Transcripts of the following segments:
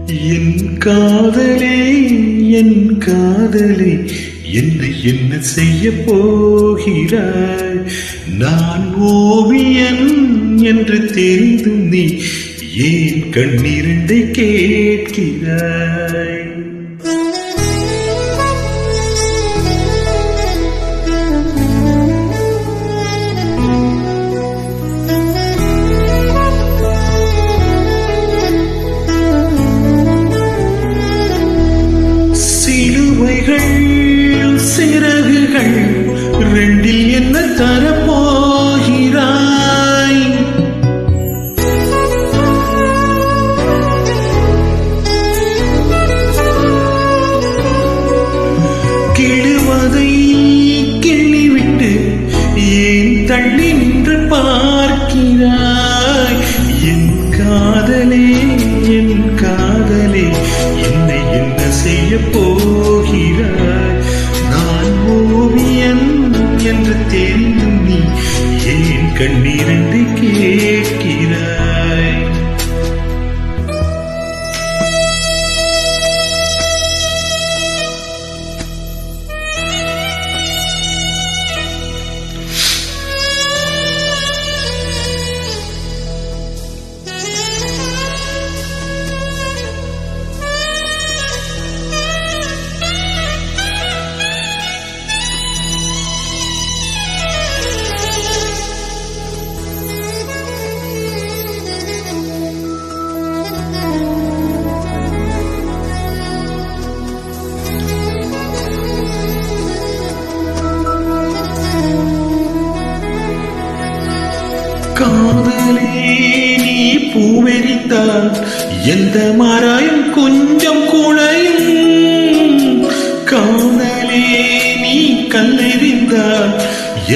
என் காதலே என் காதலே என்னை என்ன செய்ய போகிறாய்? நான் ஓவியன் என்று தெரிந்தும் நீ ஏன் கண்ணிரண்டை கேட்கிறாய்? சிறகுகள் ரெண்டில் என்ன தரப்போகிறாய்? கிழுவதை கிள்ளிவிட்டு ஏன் தள்ளி நின்று பார்க்கிறாய்? என் காதலே என் காதலே என்னை என்ன செய்ய போகிறாய்? ஓவியன் என்று தெரிந்தும் நீ ஏன் கண்ணீரண்டு கேட்கிறாய்? காதலே நீ பூவெறிந்தால் எந்த மராயும் கொஞ்சம் குழையும். காதலே நீ கல்லெறிந்தால்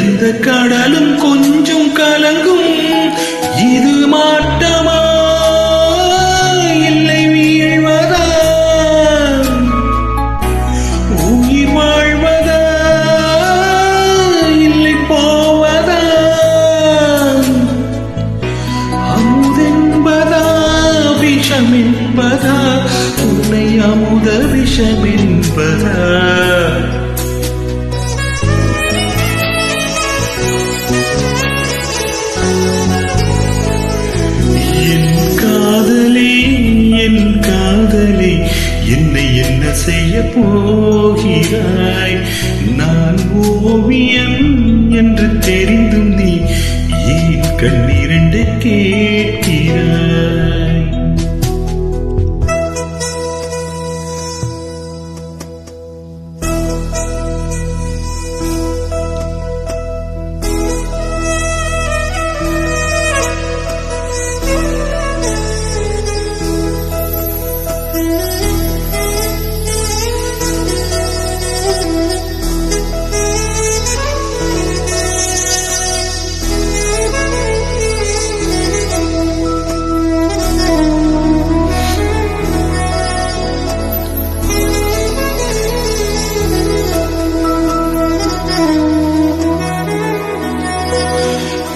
எந்த கடலும் கொஞ்சம் கலங்கும். இது மாட்டமா இல்லை வீழ்வதா? உயிர் வாழ்வதா இல்லை போவதா? விஷமென்பதா உன்னை அமுத விஷமென்பதா? என் காதலே என் காதலே என்னை என்ன செய்ய போகிறாய்? நான் ஓவியன் என்று தெரிந்தும் நீ ஏன் கண்ணீரண்டு கேட்கிறாய்?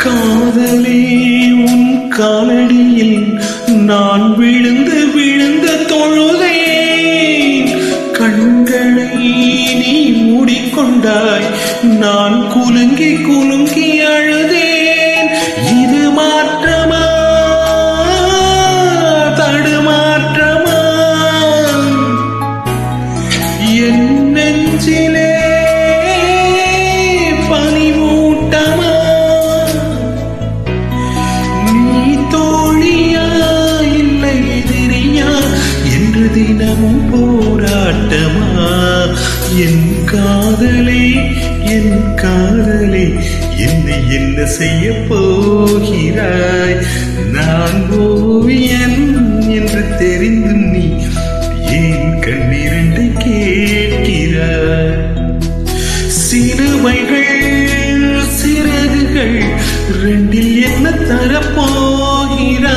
காதலே உன் காலடியில் நான் விழுந்து விழுந்து தொழுதேன். கண்களை நீ மூடிக்கொண்டாய், நான் குலுங்கி குலுங்கி அழுதேன். இது மாற்றமா தடுமாற்றமா? என் நெஞ்சிலே பனிமூட்டமா? தினமும் போராட்டமா? என் காதலே என் காதலே என்னை என்ன செய்ய போகிறாய்? நான் ஓவியன் என்று தெரிந்தும் நீ ஏன் கண்ணீரண்டை கேட்கிறாய்? சிறுமைகள் சிறகுகள் ரெண்டில் என்ன தரப்போகிறாய்?